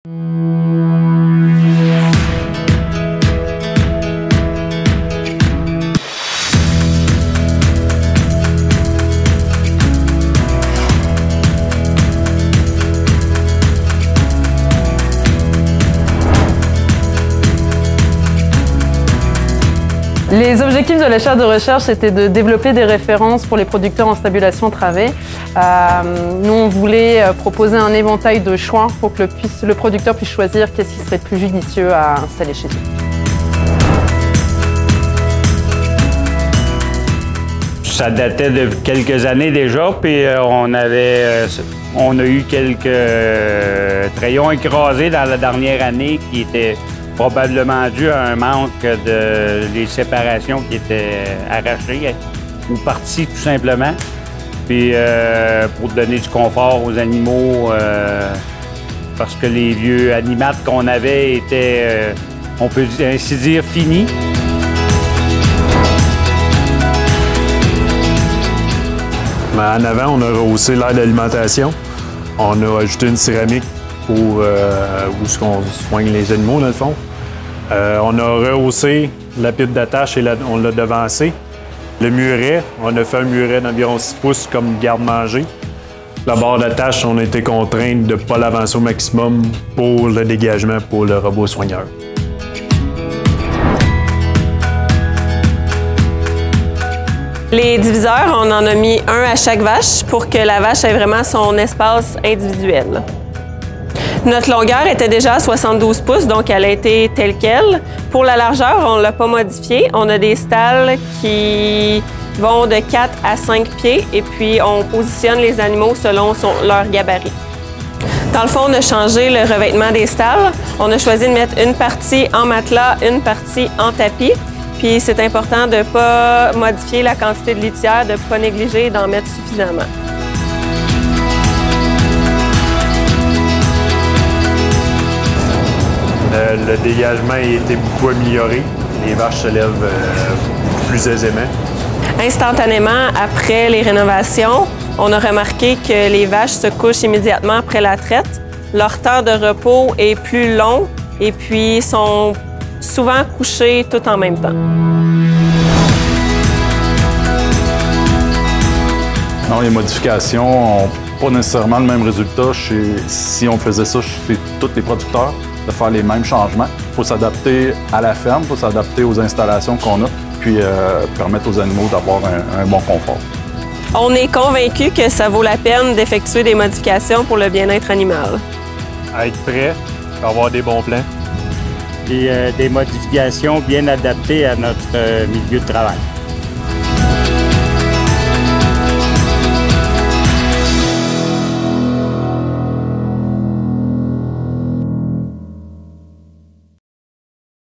Les objectifs de la chaire de recherche, c'était de développer des références pour les producteurs en stabulation travée. Nous, on voulait proposer un éventail de choix pour que le producteur puisse choisir qu'est-ce qui serait le plus judicieux à installer chez lui. Ça datait de quelques années déjà, puis on a eu quelques crayons écrasés dans la dernière année qui étaient probablement dû à un manque des séparations qui étaient arrachées ou parties tout simplement. Puis pour donner du confort aux animaux, parce que les vieux animates qu'on avait étaient, on peut ainsi dire, finis. En avant, on a rehaussé l'aire d'alimentation. On a ajouté une céramique pour où on soigne les animaux, dans le fond. On a rehaussé la pipe d'attache et on l'a devancé. Le muret, on a fait un muret d'environ 6 pouces comme garde-manger. La barre d'attache, on a été contraint de ne pas l'avancer au maximum pour le dégagement pour le robot soigneur. Les diviseurs, on en a mis un à chaque vache pour que la vache ait vraiment son espace individuel. Notre longueur était déjà à 72 pouces, donc elle a été telle qu'elle. Pour la largeur, on ne l'a pas modifiée. On a des stalles qui vont de 4 à 5 pieds et puis on positionne les animaux selon leur gabarit. Dans le fond, on a changé le revêtement des stalles. On a choisi de mettre une partie en matelas, une partie en tapis. Puis c'est important de ne pas modifier la quantité de litière, de ne pas négliger et d'en mettre suffisamment. Le dégagement a été beaucoup amélioré. Les vaches se lèvent plus aisément. Instantanément, après les rénovations, on a remarqué que les vaches se couchent immédiatement après la traite. Leur temps de repos est plus long et puis sont souvent couchées tout en même temps. Non, les modifications n'ont pas nécessairement le même résultat si on faisait ça chez tous les producteurs, de faire les mêmes changements. Il faut s'adapter à la ferme, il faut s'adapter aux installations qu'on a, puis permettre aux animaux d'avoir un bon confort. On est convaincu que ça vaut la peine d'effectuer des modifications pour le bien-être animal. À être prêt, avoir des bons plans. Et des modifications bien adaptées à notre milieu de travail.